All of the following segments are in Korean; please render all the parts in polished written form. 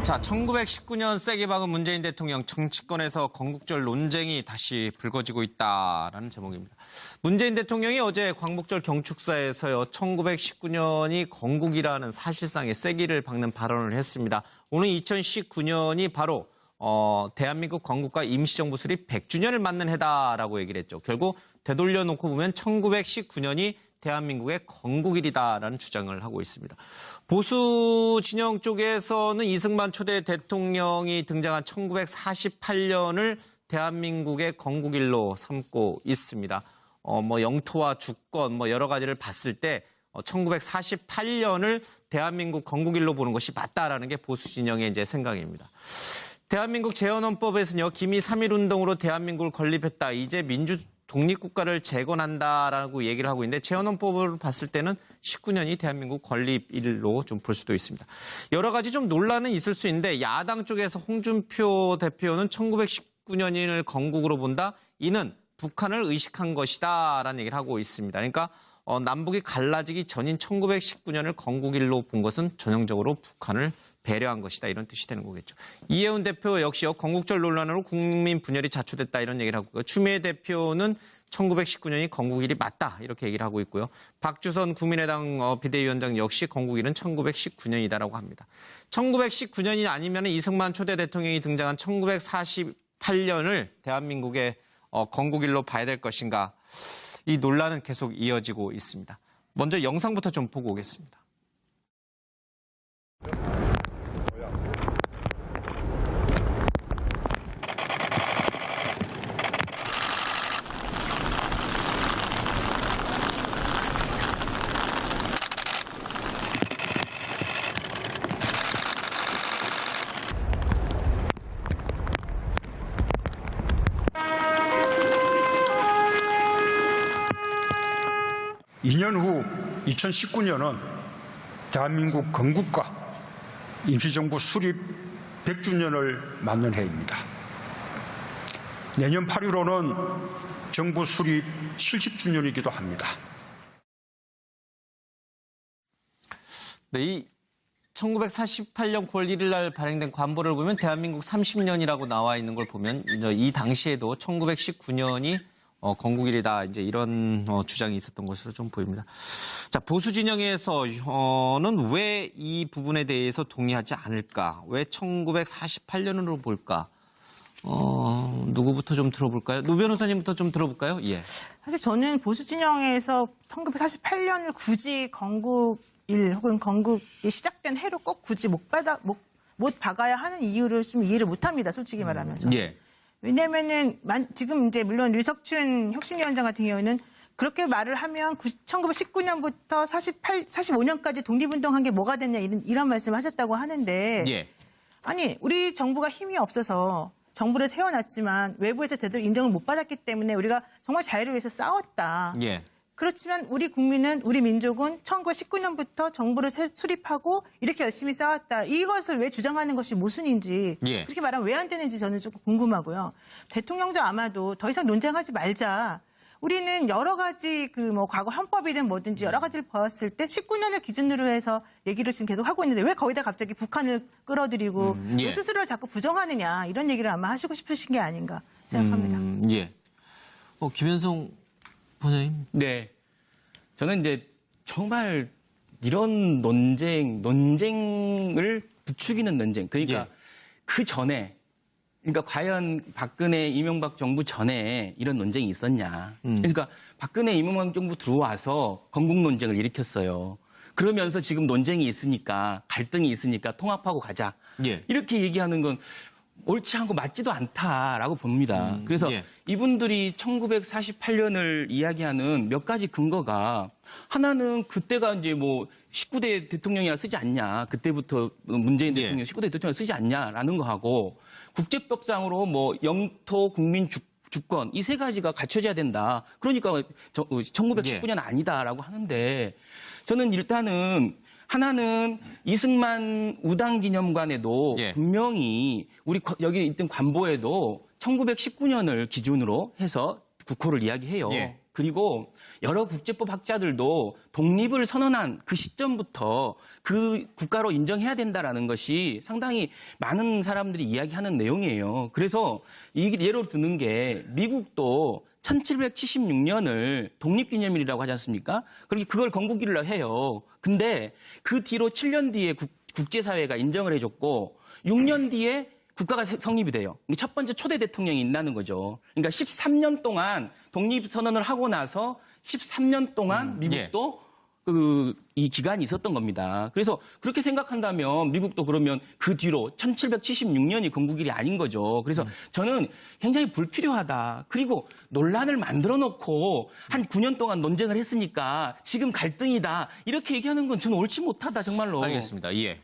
자, 1919년 세게 박은 문재인 대통령 정치권에서 건국절 논쟁이 다시 불거지고 있다라는 제목입니다. 문재인 대통령이 어제 광복절 경축사에서요, 1919년이 건국이라는 사실상의 쐐기를 박는 발언을 했습니다. 오늘 2019년이 바로 대한민국 건국과 임시정부 수립 100주년을 맞는 해다라고 얘기를 했죠. 결국 되돌려놓고 보면 1919년이 대한민국의 건국일이다라는 주장을 하고 있습니다. 보수 진영 쪽에서는 이승만 초대 대통령이 등장한 1948년을 대한민국의 건국일로 삼고 있습니다. 영토와 주권 여러 가지를 봤을 때 1948년을 대한민국 건국일로 보는 것이 맞다라는 게 보수 진영의 이제 생각입니다. 대한민국 재헌헌법에서는요, 김이 3.1운동으로 대한민국을 건립했다. 이제 민주 독립국가를 재건한다라고 얘기를 하고 있는데 재헌헌법을 봤을 때는 19년이 대한민국 건립일로 좀 볼 수도 있습니다. 여러 가지 좀 논란은 있을 수 있는데 야당 쪽에서 홍준표 대표는 1919년을 건국으로 본다. 이는 북한을 의식한 것이다라는 얘기를 하고 있습니다. 그러니까 남북이 갈라지기 전인 1919년을 건국일로 본 것은 전형적으로 북한을 배려한 것이다. 이런 뜻이 되는 거겠죠. 이해운 대표 역시요, 건국절 논란으로 국민 분열이 자초됐다. 이런 얘기를 하고 있고요. 추미애 대표는 1919년이 건국일이 맞다. 이렇게 얘기를 하고 있고요. 박주선 국민의당 비대위원장 역시 건국일은 1919년이다라고 합니다. 1919년이 아니면 이승만 초대 대통령이 등장한 1948년을 대한민국의 건국일로 봐야 될 것인가. 이 논란은 계속 이어지고 있습니다. 먼저 영상부터 좀 보고 오겠습니다. 2년 후 2019년은 대한민국 건국과 임시정부 수립 100주년을 맞는 해입니다. 내년 8.15는 정부 수립 70주년이기도 합니다. 네, 이 1948년 9월 1일 날 발행된 관보를 보면 대한민국 30년이라고 나와 있는 걸 보면 이 당시에도 1919년이 건국일이다, 이제 이런 주장이 있었던 것으로 좀 보입니다. 자, 보수 진영에서는 왜 이 부분에 대해서 동의하지 않을까? 왜 1948년으로 볼까? 누구부터 좀 들어볼까요? 노 변호사님부터 좀 들어볼까요? 예. 사실 저는 보수 진영에서 1948년을 굳이 건국일 혹은 건국이 시작된 해로 꼭 굳이 못 박아야 하는 이유를 좀 이해를 못합니다. 솔직히 말하면 저는. 예. 왜냐면은 지금 이제 물론 류석춘 혁신위원장 같은 경우는 그렇게 말을 하면 1919년부터 45년까지 독립운동한 게 뭐가 됐냐 이런 말씀을 하셨다고 하는데 예. 아니 우리 정부가 힘이 없어서 정부를 세워놨지만 외부에서 제대로 인정을 못 받았기 때문에 우리가 정말 자유를 위해서 싸웠다. 예. 그렇지만 우리 국민은, 우리 민족은 1919년부터 정부를 수립하고 이렇게 열심히 싸웠다. 이것을 왜 주장하는 것이 모순인지, 예. 그렇게 말하면 왜 안 되는지 저는 조금 궁금하고요. 대통령도 아마도 더 이상 논쟁하지 말자. 우리는 여러 가지 과거 헌법이든 뭐든지 여러 가지를 보았을 때 19년을 기준으로 해서 얘기를 지금 계속 하고 있는데 왜 거기다 갑자기 북한을 끌어들이고 예. 왜 스스로를 자꾸 부정하느냐 이런 얘기를 아마 하시고 싶으신 게 아닌가 생각합니다. 예. 김현성 부장님. 네. 저는 이제 정말 이런 논쟁을 부추기는 논쟁. 그러니까 예. 그 전에, 그러니까 과연 박근혜, 이명박 정부 전에 이런 논쟁이 있었냐. 그러니까 박근혜, 이명박 정부 들어와서 건국 논쟁을 일으켰어요. 그러면서 지금 논쟁이 있으니까, 갈등이 있으니까 통합하고 가자. 예. 이렇게 얘기하는 건 옳지 않고 맞지도 않다라고 봅니다. 그래서 예. 이분들이 1948년을 이야기하는 몇 가지 근거가 하나는 그때가 이제 19대 대통령이라 쓰지 않냐. 그때부터 문재인 대통령 19대 대통령 쓰지 않냐라는 거하고 국제법상으로 영토, 국민 주권 이 세 가지가 갖춰져야 된다. 그러니까 1919년 아니다라고 하는데 저는 일단은 하나는 이승만 우당기념관에도 예. 분명히 우리 여기 있던 관보에도 1919년을 기준으로 해서 국호를 이야기해요. 예. 그리고 여러 국제법 학자들도 독립을 선언한 그 시점부터 그 국가로 인정해야 된다라는 것이 상당히 많은 사람들이 이야기하는 내용이에요. 그래서 예로 드는 게 미국도 1776년을 독립기념일이라고 하지 않습니까? 그렇게 그걸 건국일로 해요. 근데 그 뒤로 7년 뒤에 국제사회가 인정을 해줬고 6년 뒤에 국가가 성립이 돼요. 첫 번째 초대 대통령이 있다는 거죠. 그러니까 13년 동안 독립선언을 하고 나서 13년 동안 미국도 이 기간이 있었던 겁니다. 그래서 그렇게 생각한다면 미국도 그러면 그 뒤로 1776년이 건국일이 아닌 거죠. 그래서 저는 굉장히 불필요하다. 그리고 논란을 만들어 놓고 한 9년 동안 논쟁을 했으니까 지금 갈등이다. 이렇게 얘기하는 건 저는 옳지 못하다, 정말로. 알겠습니다. 예.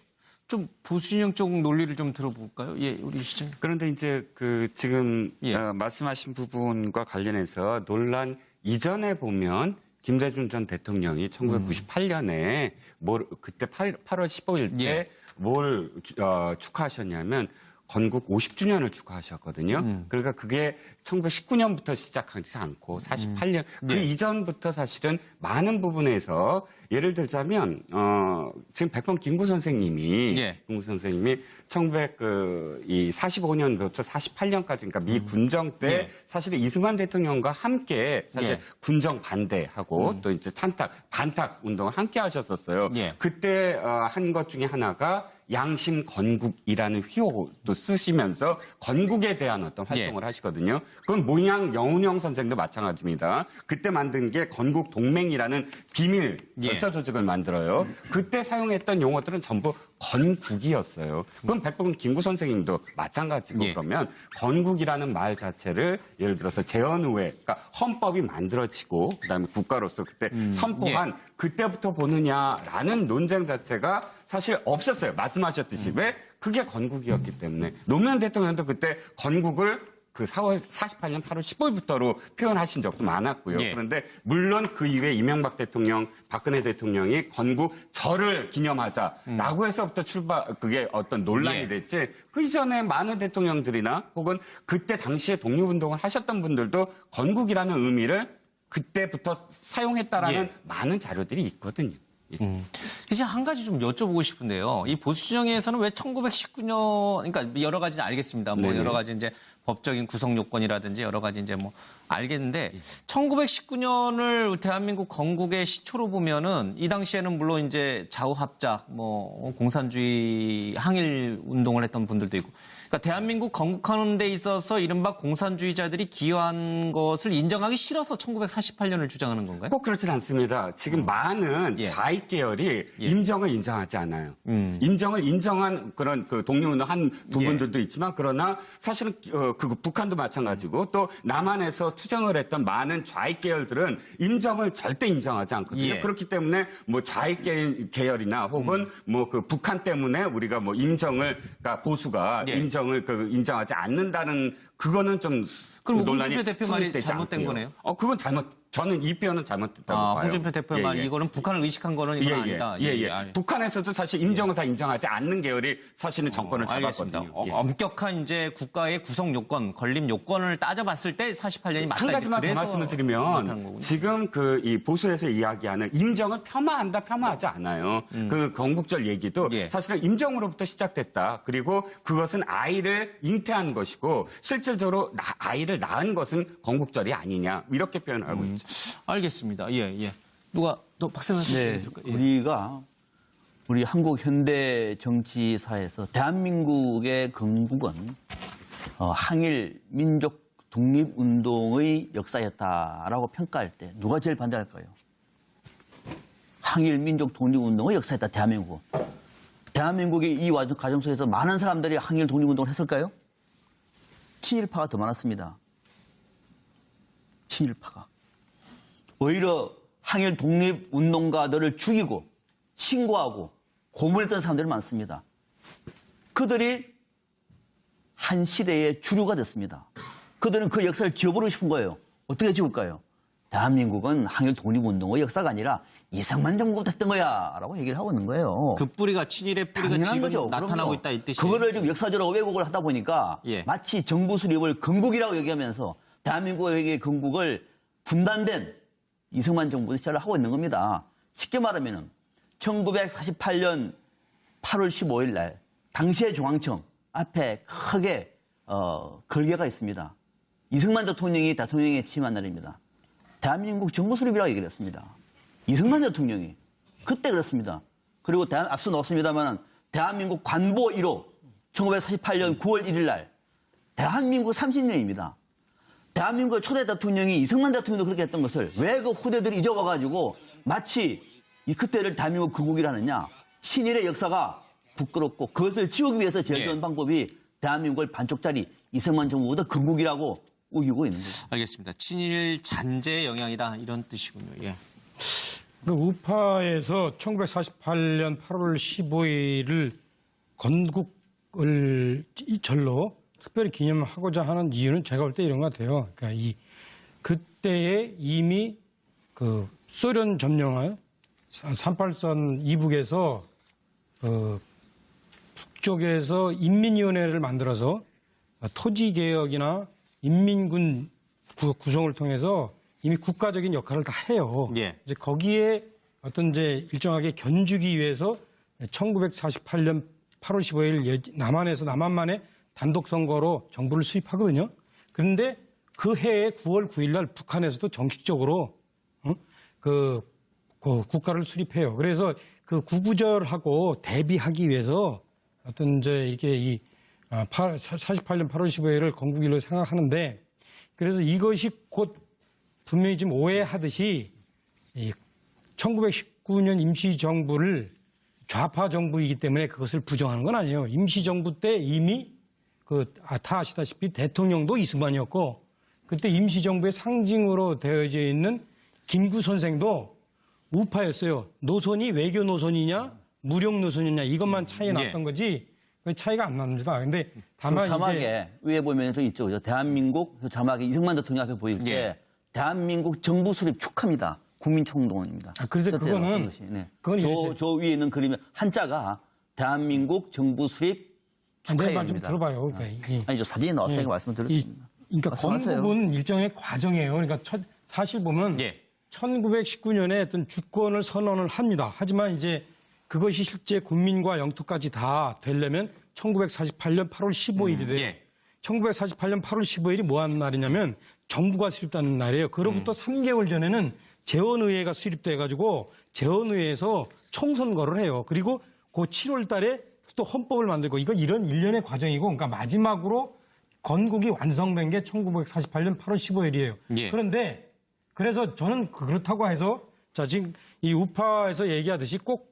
좀 보수진영 쪽 논리를 좀 들어볼까요? 예, 우리 시장님. 그런데 이제 지금 예. 말씀하신 부분과 관련해서 논란 이전에 보면 김대중 전 대통령이 1998년에 그때 8월 15일 때 예. 뭘 축하하셨냐면 건국 50주년을 축하하셨거든요. 그러니까 그게 1919년부터 시작하지 않고 48년 그 예. 이전부터 사실은 많은 부분에서 예를 들자면 지금 백범 김구 선생님이 예. 김구 선생님이 1945년부터 48년까지 그러니까 미 군정 때 예. 사실은 이승만 대통령과 함께 사실 예. 군정 반대하고 또 이제 반탁 운동을 함께 하셨었어요. 예. 그때 한 것 중에 하나가 양심 건국이라는 휘호도 쓰시면서 건국에 대한 어떤 활동을 하시거든요. 그건 모양 영운영 선생도 마찬가지입니다. 그때 만든 게 건국 동맹이라는 비밀 결사 조직을 만들어요. 그때 사용했던 용어들은 전부 건국이었어요. 그건 백범 김구 선생님도 마찬가지고 예. 그러면 건국이라는 말 자체를 예를 들어서 재헌후에 그러니까 헌법이 만들어지고 그다음에 국가로서 그때 선포한 그때부터 보느냐라는 논쟁 자체가 사실 없었어요. 말씀하셨듯이. 왜? 그게 건국이었기 때문에. 노무현 대통령도 그때 건국을 그 48년 8월 15일부터로 표현하신 적도 많았고요. 예. 그런데 물론 그 이후에 이명박 대통령, 박근혜 대통령이 건국 절을 기념하자라고 해서부터 그게 어떤 논란이 예. 됐지. 그 이전에 많은 대통령들이나 혹은 그때 당시에 독립운동을 하셨던 분들도 건국이라는 의미를 그때부터 사용했다라는 예. 많은 자료들이 있거든요. 이제 한 가지 좀 여쭤보고 싶은데요. 이 보수진영에서는 왜 1919년, 그러니까 여러 가지는 알겠습니다. 뭐 네네. 여러 가지 이제 법적인 구성 요건이라든지 여러 가지 이제 뭐 알겠는데 1919년을 대한민국 건국의 시초로 보면은 이 당시에는 물론 이제 좌우합작, 뭐 공산주의 항일 운동을 했던 분들도 있고. 그러니까 대한민국 건국하는 데 있어서 이른바 공산주의자들이 기여한 것을 인정하기 싫어서 1948년을 주장하는 건가요? 꼭 그렇진 않습니다. 지금 많은 예. 좌익 계열이 임정을 인정하지 않아요. 임정을 인정한 그런 그 독립운동 한 부분들도 있지만 그러나 사실은 그 북한도 마찬가지고 또 남한에서 투쟁을 했던 많은 좌익 계열들은 임정을 절대 인정하지 않거든요. 예. 그렇기 때문에 뭐 좌익 계열이나 혹은 뭐 그 북한 때문에 우리가 뭐 임정을 그러니까 보수가 예. 임정을 인정하지 않는다는 그거는 좀 그럼 논란이 홍준표 대표 말이 성립되지 잘못된 않고요. 거네요? 그건 저는 이 표현은 잘못됐다고 봐요. 홍준표 대표의 말 이거는 북한을 의식한 거는 이건 아니다. 북한에서도 사실 임정을 다 인정하지 않는 계열이 사실은 정권을 알겠습니다. 잡았거든요. 예. 엄격한 이제 국가의 구성 요건, 건립 요건을 따져봤을 때 48년이 맞다. 한 가지만 더 그래서 말씀을 못하는 드리면 거군요. 지금 이 보수에서 이야기하는 임정을 폐하지 않아요. 그 건국절 얘기도 예. 사실은 임정으로부터 시작됐다. 그리고 그것은 아이를 잉태한 것이고 실질적으로 아이를 낳은 것은 건국절이 아니냐 이렇게 표현을 하고 있죠. 알겠습니다. 예. 누가 또 박세만 네, 선생님. 우리 한국 현대 정치사에서 대한민국의 건국은 항일 민족 독립운동의 역사였다라고 평가할 때 누가 제일 반대할까요? 항일 민족 독립운동의 역사였다, 대한민국은. 대한민국의 이 과정 속에서 많은 사람들이 항일 독립운동을 했을까요? 친일파가 더 많았습니다. 친일파가. 오히려 항일 독립운동가들을 죽이고 신고하고 고문했던 사람들이 많습니다. 그들이 한 시대의 주류가 됐습니다. 그들은 그 역사를 지워버리고 싶은 거예요. 어떻게 지울까요? 대한민국은 항일 독립운동의 역사가 아니라 이승만 정부가 했던 거야 라고 얘기를 하고 있는 거예요. 그 뿌리가 친일의 뿌리가 당연한 지금 거죠. 나타나고 그럼요. 있다 이 뜻이에요. 그거를 지금 역사적으로 왜곡을 하다 보니까 마치 정부 수립을 건국이라고 얘기하면서 대한민국의 건국을 분단된 이승만 정부 시절을 하고 있는 겁니다. 쉽게 말하면은 1948년 8월 15일 날 당시의 중앙청 앞에 크게 걸개가 있습니다. 이승만 대통령이 취임한 날입니다. 대한민국 정부 수립이라고 얘기를 했습니다. 이승만 대통령이 그때 그랬습니다. 그리고 앞서 나왔습니다만 대한민국 관보 1호 1948년 9월 1일 날 대한민국 30년입니다. 대한민국의 초대 대통령이 이승만 대통령도 그렇게 했던 것을 왜 그 후대들이 잊어가가지고 마치 이 그때를 대한민국 건국이라느냐. 친일의 역사가 부끄럽고 그것을 지우기 위해서 제일 좋은 방법이 대한민국을 반쪽짜리 이승만 정부보다 건국이라고 우기고 있는 거죠. 알겠습니다. 친일 잔재의 영향이다 이런 뜻이군요. 예. 그 우파에서 1948년 8월 15일을 건국을 이 절로 특별히 기념하고자 하는 이유는 제가 볼 때 이런 것 같아요. 그러니까 그때에 이미 그 소련 점령할 38선 이북에서 북쪽에서 인민위원회를 만들어서 토지 개혁이나 인민군 구성을 통해서 이미 국가적인 역할을 다 해요. 예. 이제 거기에 어떤 이제 일정하게 견주기 위해서 1948년 8월 15일 남한만에 단독 선거로 정부를 수립하거든요. 그런데 그 해에 9월 9일 날 북한에서도 정식적으로 그 국가를 수립해요. 그래서 그 구구절하고 대비하기 위해서 어떤 이제 이게 48년 8월 15일을 건국일로 생각하는데 그래서 이것이 곧 분명히 지금 오해하듯이 1919년 임시정부를 좌파 정부이기 때문에 그것을 부정하는 건 아니에요. 임시정부 때 이미 다 아시다시피 대통령도 이승만이었고 그때 임시정부의 상징으로 되어져 있는 김구 선생도 우파였어요. 노선이 외교 노선이냐 무력 노선이냐 이것만 차이 났던 거지 차이가 안 납니다. 근데 다만 자막에 이제 위에 보면 또 있죠. 대한민국 자막에 이승만 대통령 앞에 보일 때 대한민국 정부 수립 축하입니다. 국민총동원입니다. 그래서 그거는 저 위에 있는 그림의 한자가 대한민국 정부 수립 내 말 좀 축하입니다. 들어봐요. 그러니까 아니 저 사진에 나왔으니까 말씀드렸습니다. 그러니까 말씀하세요. 건국은 일종의 과정이에요. 그러니까 사실 보면 1919년에 어떤 주권을 선언을 합니다. 하지만 이제 그것이 실제 국민과 영토까지 다 되려면 1948년 8월 15일이 돼요. 1948년 8월 15일이 뭐 하는 날이냐면 정부가 수립되는 날이에요. 그로부터 3개월 전에는 재헌의회가 수립돼가지고 재헌의회에서 총선거를 해요. 그리고 그 7월 달에 또 헌법을 만들고 이런 일련의 과정이고 그러니까 마지막으로 건국이 완성된 게 1948년 8월 15일이에요. 그런데 그래서 저는 그렇다고 해서 자 지금 이 우파에서 얘기하듯이 꼭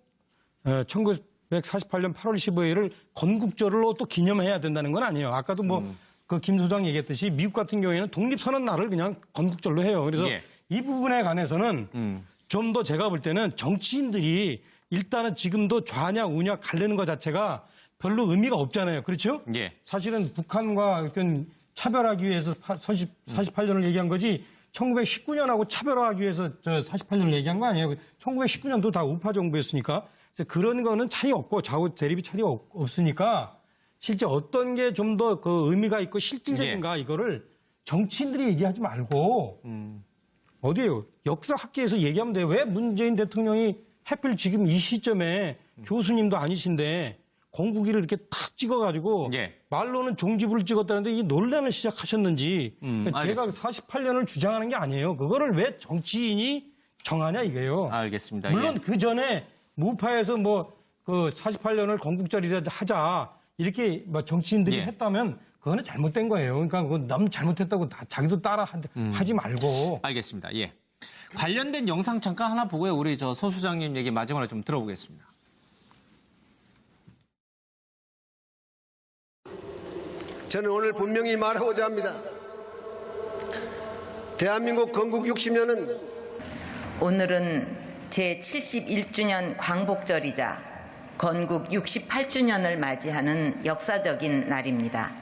1948년 8월 15일을 건국절로 또 기념해야 된다는 건 아니에요. 아까도 그 김 소장 얘기했듯이 미국 같은 경우에는 독립선언 날을 그냥 건국절로 해요. 그래서 이 부분에 관해서는 좀 더 제가 볼 때는 정치인들이 일단은 지금도 좌냐 우냐 가르는 것 자체가 별로 의미가 없잖아요. 그렇죠? 사실은 북한과 어떤 차별하기 위해서 48년을 얘기한 거지 1919년하고 차별화하기 위해서 48년을 얘기한 거 아니에요. 1919년도 다 우파 정부였으니까. 그래서 그런 거는 차이 없고 좌우 대립이 차이가 없으니까 실제 어떤 게 좀 더 그 의미가 있고 실질적인가 이거를 정치인들이 얘기하지 말고 어디에요? 역사학계에서 얘기하면 돼요. 왜 문재인 대통령이 하필 지금 이 시점에 교수님도 아니신데 건국일을 이렇게 탁 찍어가지고 말로는 종지부를 찍었다는데 이 논란을 시작하셨는지 제가 48년을 주장하는 게 아니에요. 그거를 왜 정치인이 정하냐 이거예요. 알겠습니다. 물론 그 전에 무파에서 그 48년을 건국절이라 하자 이렇게 정치인들이 했다면 그거는 잘못된 거예요. 그러니까 남 잘못했다고 자기도 따라 하지 말고. 알겠습니다. 관련된 영상 잠깐 하나 보고요. 우리 소 소장님 얘기 마지막으로 좀 들어보겠습니다. 저는 오늘 분명히 말하고자 합니다. 대한민국 건국 60년은 오늘은 제71주년 광복절이자 건국 68주년을 맞이하는 역사적인 날입니다.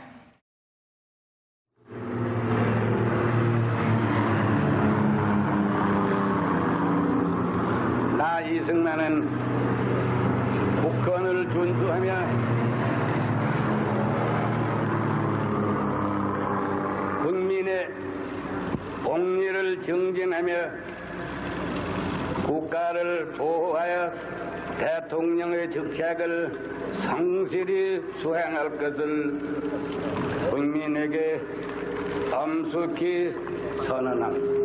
나 이승만은 국헌을 준수하며 국민의 공리를 정진하며 국가를 보호하여 대통령의 직책을 성실히 수행할 것을 국민에게 엄숙히 선언합니다.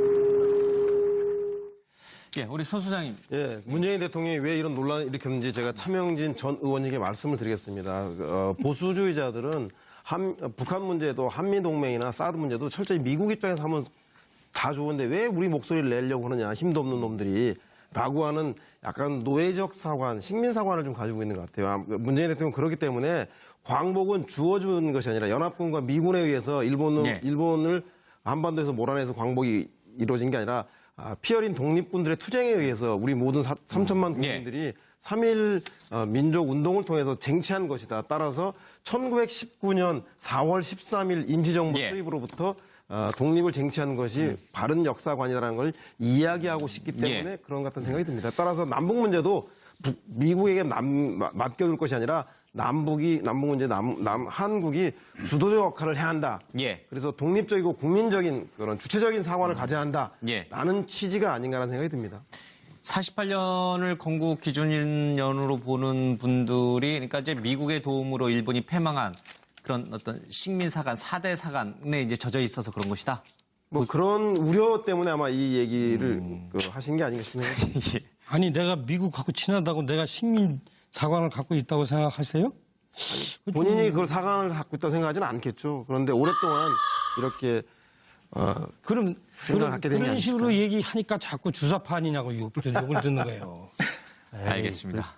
예, 우리 서 소장님. 예, 문재인 대통령이 왜 이런 논란을 일으켰는지 제가 차명진 전 의원에게 말씀을 드리겠습니다. 보수주의자들은 북한 문제도 한미동맹이나 사드 문제도 철저히 미국 입장에서 하면 다 좋은데 왜 우리 목소리를 내려고 하느냐, 힘도 없는 놈들이. 라고 하는 약간 노예적 사관, 식민사관을 좀 가지고 있는 것 같아요. 문재인 대통령은 그렇기 때문에 광복은 주어준 것이 아니라 연합군과 미군에 의해서 일본을 한반도에서 몰아내서 광복이 이루어진 게 아니라 피어린 독립군들의 투쟁에 의해서 우리 모든 3천만 국민들이 3.1 민족 운동을 통해서 쟁취한 것이다. 따라서 1919년 4월 13일 임시정부 수립으로부터 독립을 쟁취한 것이 바른 역사관이라는 걸 이야기하고 싶기 때문에 그런 것 같은 생각이 듭니다. 따라서 남북 문제도 미국에게 맡겨둘 것이 아니라 남북 문제 한국이 주도적 역할을 해야 한다. 그래서 독립적이고 국민적인 그런 주체적인 사관을 가져야 한다라는 취지가 아닌가라는 생각이 듭니다. 48년을 건국 기준년으로 보는 분들이 그러니까 이제 미국의 도움으로 일본이 패망한 그런 어떤 식민사관, 4대 사관에 이제 젖어 있어서 그런 것이다. 뭐 그런 우려 때문에 아마 이 얘기를 하신 게 아닌가 싶네요. 아니 내가 미국하고 친하다고 내가 식민 사관을 갖고 있다고 생각하세요? 본인이 그걸 사관을 갖고 있다고 생각하지는 않겠죠. 그런데 오랫동안 이렇게 그럼 생각을 갖게 된 게 그런 식으로 아닐까. 얘기하니까 자꾸 주사파니냐고 욕을 듣는 거예요. 알겠습니다.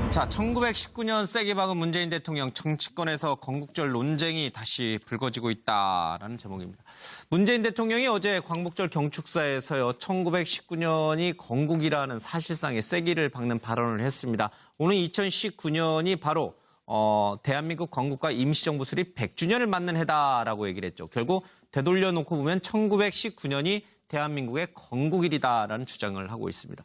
자, 1919년 세게 박은 문재인 대통령 정치권에서 건국절 논쟁이 다시 불거지고 있다라는 제목입니다. 문재인 대통령이 어제 광복절 경축사에서요, 1919년이 건국이라는 사실상의 쐐기를 박는 발언을 했습니다. 오늘 2019년이 바로 대한민국 건국과 임시정부 수립 100주년을 맞는 해다라고 얘기를 했죠. 결국 되돌려놓고 보면 1919년이 대한민국의 건국일이다라는 주장을 하고 있습니다.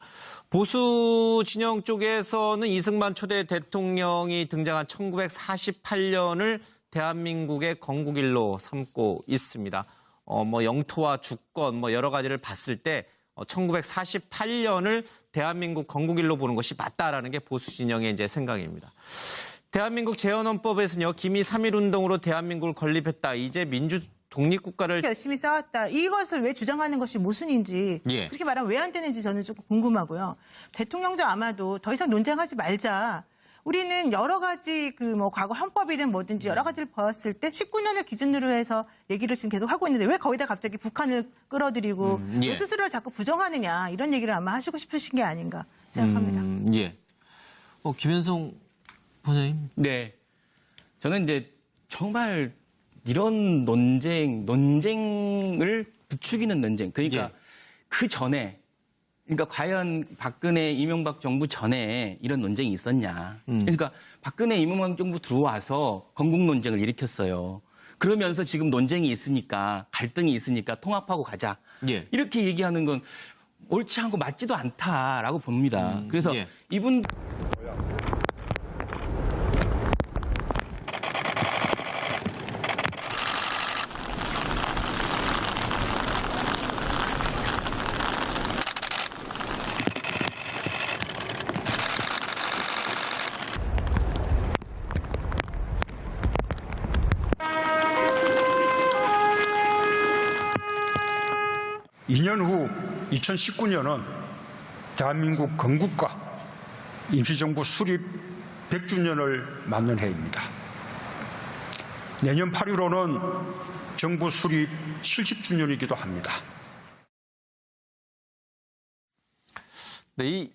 보수 진영 쪽에서는 이승만 초대 대통령이 등장한 1948년을 대한민국의 건국일로 삼고 있습니다. 뭐 영토와 주권 뭐 여러 가지를 봤을 때 1948년을 대한민국 건국일로 보는 것이 맞다라는 게 보수 진영의 이제 생각입니다. 대한민국 재헌헌법에서는요, 기미 3.1운동으로 대한민국을 건립했다. 이제 민주 독립국가를 열심히 싸웠다. 이것을 왜 주장하는 것이 모순인지 그렇게 말하면 왜 안 되는지 저는 조금 궁금하고요. 대통령도 아마도 더 이상 논쟁하지 말자. 우리는 여러 가지 과거 헌법이든 뭐든지 여러 가지를 보았을 때 19년을 기준으로 해서 얘기를 지금 계속 하고 있는데 왜 거기다 갑자기 북한을 끌어들이고 왜 스스로를 자꾸 부정하느냐 이런 얘기를 아마 하시고 싶으신 게 아닌가 생각합니다. 김현성 부장님. 네. 저는 이제 정말 이런 논쟁을 부추기는 논쟁. 그러니까 그 전에, 그러니까 과연 박근혜, 이명박 정부 전에 이런 논쟁이 있었냐. 그러니까 박근혜, 이명박 정부 들어와서 건국 논쟁을 일으켰어요. 그러면서 지금 논쟁이 있으니까, 갈등이 있으니까 통합하고 가자. 이렇게 얘기하는 건 옳지 않고 맞지도 않다라고 봅니다. 그래서 이분. 이 년 후 2019년은 대한민국 건국과 임시정부 수립 100주년을 맞는 해입니다. 내년 8.15는 정부 수립 70주년이기도 합니다. 네, 이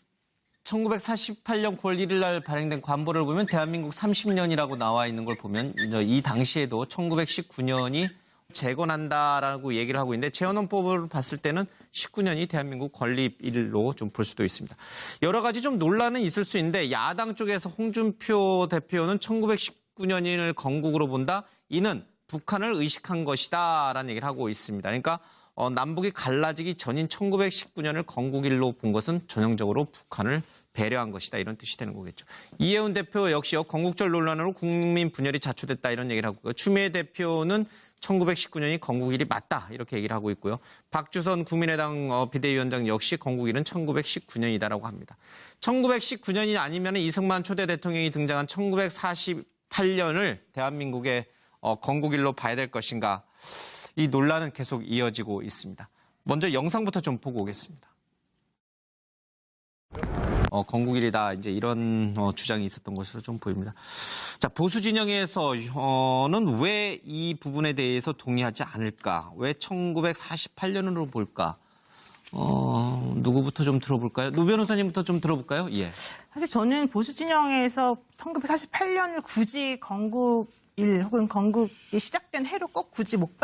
1948년 9월 1일 날 발행된 관보를 보면 대한민국 30년이라고 나와 있는 걸 보면 이 당시에도 1919년이 재건한다라고 얘기를 하고 있는데 재헌헌법을 봤을 때는 19년이 대한민국 건립일로 좀 볼 수도 있습니다. 여러 가지 좀 논란은 있을 수 있는데 야당 쪽에서 홍준표 대표는 1919년을 건국으로 본다. 이는 북한을 의식한 것이다라는 얘기를 하고 있습니다. 그러니까 남북이 갈라지기 전인 1919년을 건국일로 본 것은 전형적으로 북한을 배려한 것이다. 이런 뜻이 되는 거겠죠. 이해운 대표 역시요. 건국절 논란으로 국민 분열이 자초됐다. 이런 얘기를 하고 있고요. 추미애 대표는 1919년이 건국일이 맞다. 이렇게 얘기를 하고 있고요. 박주선 국민의당 비대위원장 역시 건국일은 1919년이다라고 합니다. 1919년이 아니면 이승만 초대 대통령이 등장한 1948년을 대한민국의 건국일로 봐야 될 것인가. 이 논란은 계속 이어지고 있습니다. 먼저 영상부터 좀 보고 오겠습니다. 건국일이다 이제 이런 주장이 있었던 것으로 좀 보입니다. 자, 보수 진영에서는 왜 이 부분에 대해서 동의하지 않을까? 왜 1948년으로 볼까? 누구부터 좀 들어볼까요? 노 변호사님부터 좀 들어볼까요? 예. 사실 저는 보수 진영에서 1948년을 굳이 건국일 혹은 건국이 시작된 해로 꼭 굳이 못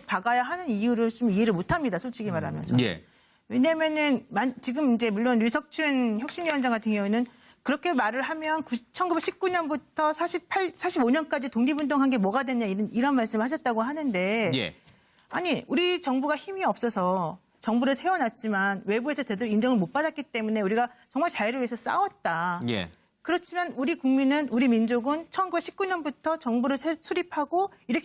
박아야 하는 이유를 좀 이해를 못합니다. 솔직히 말하면 저는. 예. 왜냐면은 지금 이제 물론 류석춘 혁신위원장 같은 경우에는 그렇게 말을 하면 1919년부터 45년까지 독립운동한 게 뭐가 됐냐 이런 말씀을 하셨다고 하는데 예. 아니 우리 정부가 힘이 없어서 정부를 세워놨지만 외부에서 제대로 인정을 못 받았기 때문에 우리가 정말 자유를 위해서 싸웠다. 예. 그렇지만 우리 국민은 우리 민족은 1919년부터 정부를 수립하고 이렇게